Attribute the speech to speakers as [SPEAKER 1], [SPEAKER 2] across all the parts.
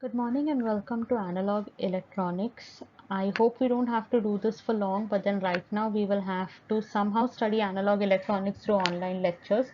[SPEAKER 1] Good morning and welcome to Analog Electronics. I hope we don't have to do this for long, but then right now we will have to somehow study analog electronics through online lectures.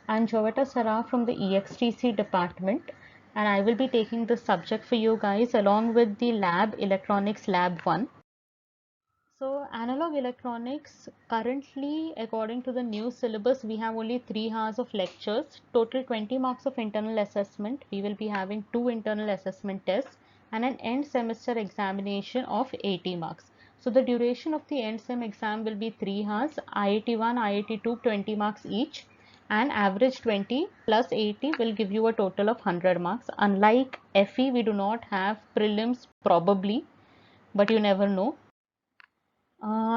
[SPEAKER 1] I'm Jovetta Saraf from the EXTC department, and I will be taking this subject for you guys along with the lab Electronics Lab 1. So analog electronics, currently according to the new syllabus, we have only 3 hours of lectures, total 20 marks of internal assessment. We will be having 2 internal assessment tests and an end semester examination of 80 marks. So the duration of the end sem exam will be 3 hours, IIT 1, IIT 2, 20 marks each, and average 20 plus 80 will give you a total of 100 marks. Unlike FE, we do not have prelims probably, but you never know.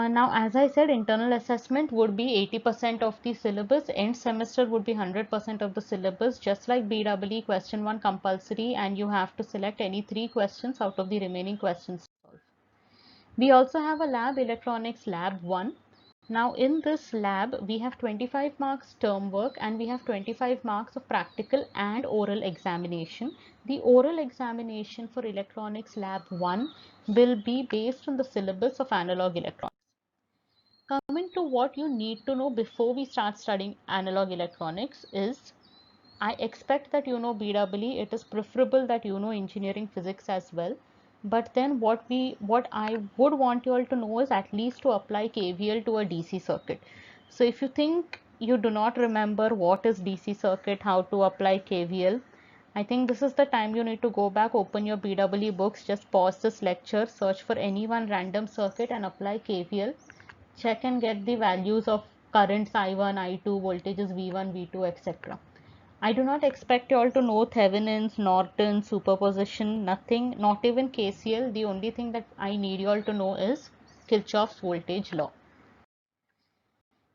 [SPEAKER 1] Now, as I said, internal assessment would be 80% of the syllabus, end semester would be 100% of the syllabus, just like BEE question 1 compulsory, and you have to select any 3 questions out of the remaining questions to solve. We also have a lab, Electronics Lab 1. Now, in this lab, we have 25 marks term work and we have 25 marks of practical and oral examination. The oral examination for Electronics Lab 1 will be based on the syllabus of analog electronics. Coming to what you need to know before we start studying analog electronics is, I expect that you know BEE. It is preferable that you know engineering physics as well. But then what I would want you all to know is at least to apply KVL to a DC circuit. So if you think you do not remember what is DC circuit, how to apply KVL, I think this is the time you need to go back, open your BEE books, just pause this lecture, search for any one random circuit and apply KVL. Check and get the values of currents I1, I2, voltages V1, V2, etc. I do not expect you all to know Thevenin's, Norton, superposition, nothing, not even KCL. The only thing that I need you all to know is Kirchhoff's voltage law.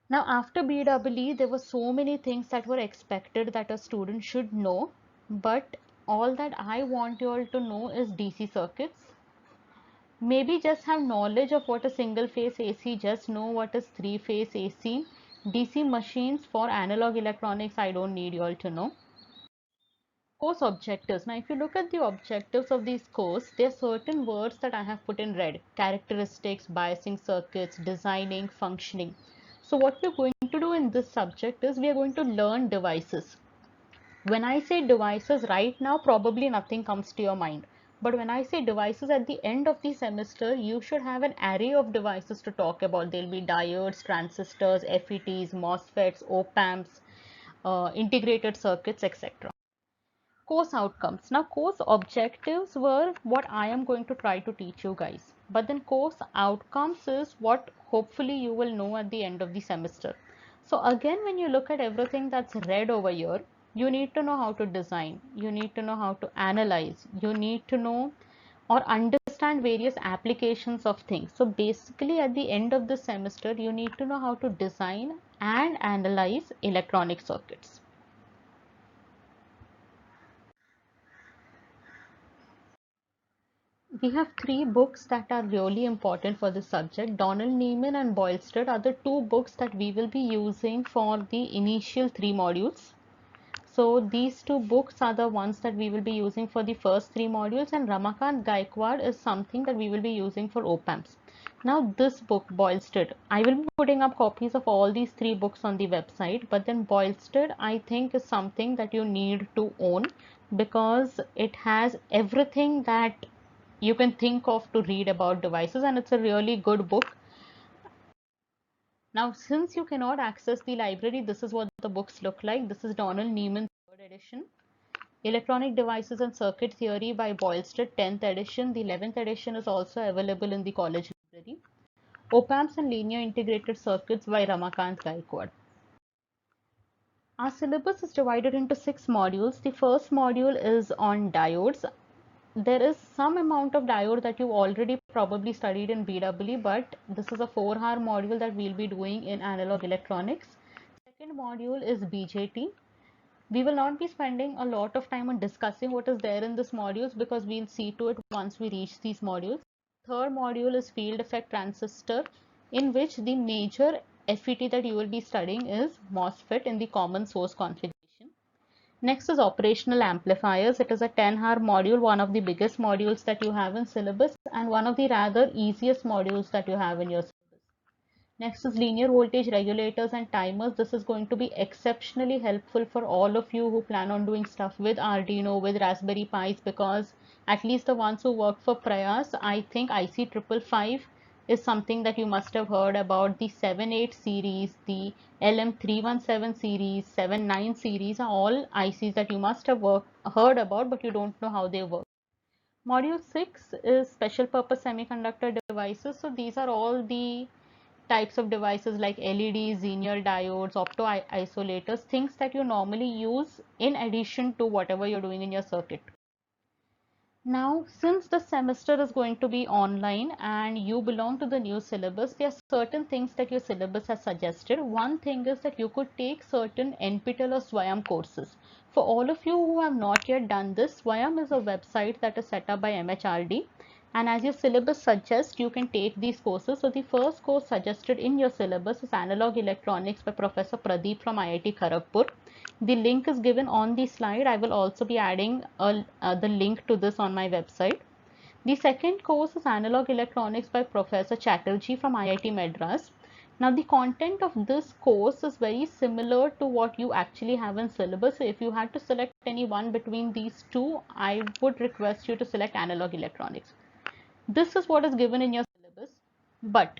[SPEAKER 1] Now, after BEE, there were so many things that were expected that a student should know, but all that I want you all to know is DC circuits. Maybe just have knowledge of what a single phase AC, just know what is three phase AC. DC machines for analog electronics, I don't need you all to know. Course objectives. Now, if you look at the objectives of this course, there are certain words that I have put in red: characteristics, biasing circuits, designing, functioning. So what we're going to do in this subject is we are going to learn devices. When I say devices right now, probably nothing comes to your mind. But when I say devices at the end of the semester, you should have an array of devices to talk about. There'll be diodes, transistors, FETs, MOSFETs, op-amps, integrated circuits, etc. Course outcomes. Now, course objectives were what I am going to try to teach you guys. But then course outcomes is what hopefully you will know at the end of the semester. So again, when you look at everything that's read over here, you need to know how to design, you need to know how to analyze, you need to know or understand various applications of things. So basically at the end of the semester, you need to know how to design and analyze electronic circuits. We have 3 books that are really important for this subject. Donald Neiman and Boylston are the 2 books that we will be using for the initial 3 modules. So these 2 books are the ones that we will be using for the first 3 modules, and Ramakant Gaikwad is something that we will be using for op-amps. Now this book, Boylston, I will be putting up copies of all these 3 books on the website, but then Boylston I think is something that you need to own because it has everything that you can think of to read about devices, and it's a really good book. Now, since you cannot access the library, this is what the books look like. This is Donald Neiman's 3rd edition. Electronic Devices and Circuit Theory by Boylston, 10th edition. The 11th edition is also available in the college library. Op-amps and Linear Integrated Circuits by Ramakant Gaikwad. Our syllabus is divided into 6 modules. The first module is on diodes. There is some amount of diode that you already probably studied in BEE, but this is a 4-hour module that we'll be doing in analog electronics. Second module is BJT. We will not be spending a lot of time on discussing what is there in this modules because we'll see to it once we reach these modules. Third module is field effect transistor, in which the major FET that you will be studying is MOSFET in the common source configuration. Next is operational amplifiers. It is a 10-hour module, one of the biggest modules that you have in syllabus and one of the rather easiest modules that you have in your syllabus. Next is linear voltage regulators and timers. This is going to be exceptionally helpful for all of you who plan on doing stuff with Arduino, with Raspberry Pis, because at least the ones who work for Prayas, I think IC 555 is something that you must have heard about. The 78 series, the LM317 series, 79 series are all ICs that you must have heard about, but you don't know how they work. Module 6 is special purpose semiconductor devices. So these are all the types of devices like LEDs, linear diodes, opto isolators, things that you normally use in addition to whatever you're doing in your circuit. Now, since the semester is going to be online and you belong to the new syllabus, there are certain things that your syllabus has suggested. One thing is that you could take certain NPTEL or SWAYAM courses. For all of you who have not yet done this, SWAYAM is a website that is set up by MHRD, and as your syllabus suggests, you can take these courses. So the first course suggested in your syllabus is Analog Electronics by Professor Pradeep from IIT Kharagpur. The link is given on the slide. I will also be adding the link to this on my website. The second course is Analog Electronics by Professor Chatterjee from IIT Madras. Now the content of this course is very similar to what you actually have in syllabus. So if you had to select any one between these two, I would request you to select Analog Electronics. This is what is given in your syllabus, but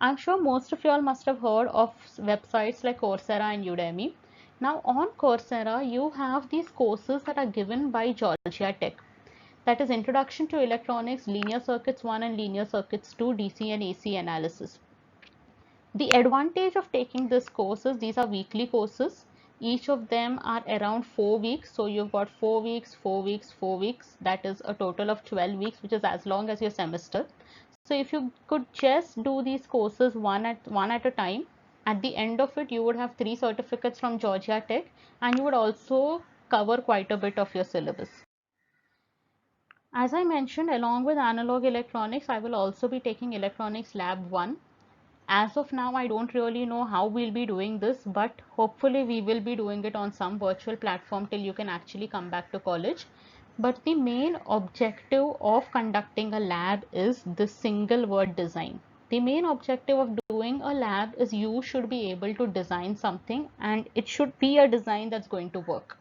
[SPEAKER 1] I'm sure most of you all must have heard of websites like Coursera and Udemy. Now on Coursera, you have these courses that are given by Georgia Tech. That is Introduction to Electronics, Linear Circuits 1 and Linear Circuits 2, DC and AC analysis. The advantage of taking this course is these are weekly courses. Each of them are around 4 weeks. So you've got 4 weeks, 4 weeks, 4 weeks. That is a total of 12 weeks, which is as long as your semester. So if you could just do these courses one at a time, at the end of it, you would have 3 certificates from Georgia Tech, and you would also cover quite a bit of your syllabus. As I mentioned, along with analog electronics, I will also be taking electronics lab 1. As of now, I don't really know how we'll be doing this, but hopefully we will be doing it on some virtual platform till you can actually come back to college. But the main objective of conducting a lab is the single word design. The main objective of doing a lab is you should be able to design something, and it should be a design that's going to work.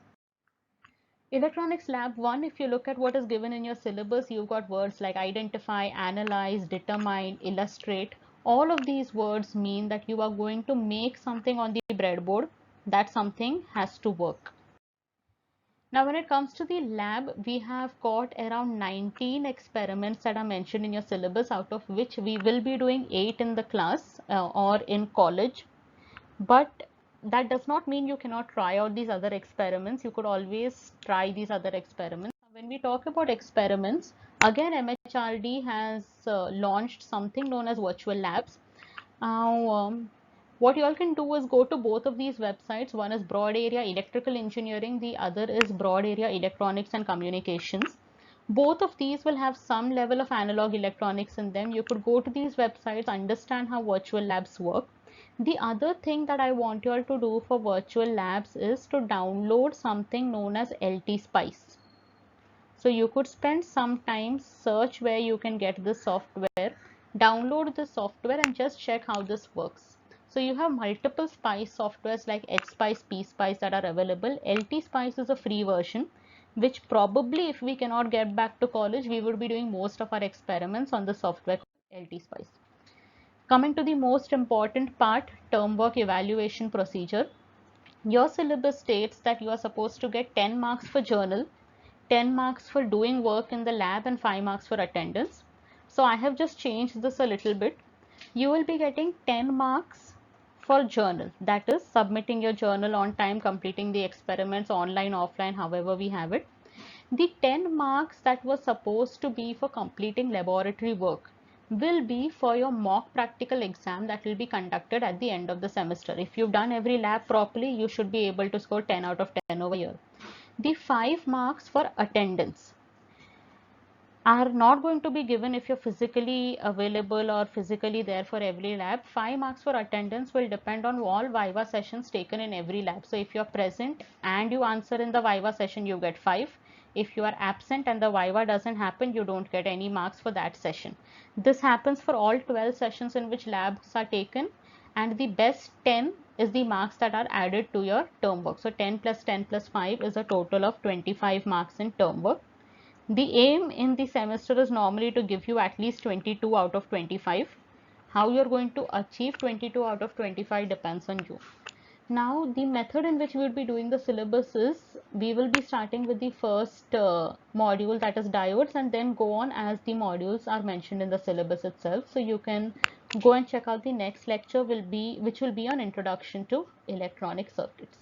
[SPEAKER 1] Electronics Lab 1, if you look at what is given in your syllabus, you've got words like identify, analyze, determine, illustrate. All of these words mean that you are going to make something on the breadboard. That something has to work. Now, when it comes to the lab, we have got around 19 experiments that are mentioned in your syllabus, out of which we will be doing 8 in the class or in college. But that does not mean you cannot try out these other experiments. You could always try these other experiments. When we talk about experiments, again, MHRD has launched something known as virtual labs. Now, what you all can do is go to both of these websites. One is Broad Area Electrical Engineering, the other is Broad Area Electronics and Communications. Both of these will have some level of analog electronics in them. You could go to these websites, understand how virtual labs work. The other thing that I want you all to do for virtual labs is to download something known as LT Spice. So you could spend some time, search where you can get this software, download the software and just check how this works. So you have multiple Spice softwares like HSpice, PSpice that are available. LT Spice is a free version, which probably if we cannot get back to college, we would be doing most of our experiments on the software called LT Spice. Coming to the most important part, term work evaluation procedure. Your syllabus states that you are supposed to get 10 marks for journal, 10 marks for doing work in the lab, and 5 marks for attendance. So I have just changed this a little bit. You will be getting 10 marks for journal, that is submitting your journal on time, completing the experiments online, offline, however we have it. The 10 marks that were supposed to be for completing laboratory work will be for your mock practical exam that will be conducted at the end of the semester. If you've done every lab properly, you should be able to score 10 out of 10 over here. The 5 marks for attendance. are not going to be given if you're physically available or physically there for every lab. 5 marks for attendance will depend on all Viva sessions taken in every lab. So if you're present and you answer in the Viva session, you get 5. If you are absent and the Viva doesn't happen, you don't get any marks for that session. This happens for all 12 sessions in which labs are taken, and the best 10 is the marks that are added to your term work. So 10 plus 10 plus 5 is a total of 25 marks in term work. The aim in the semester is normally to give you at least 22 out of 25. How you're going to achieve 22 out of 25 depends on you. Now, the method in which we will be doing the syllabus is we will be starting with the first module, that is diodes, and then go on as the modules are mentioned in the syllabus itself. So you can go and check out the next lecture which will be on introduction to electronic circuits.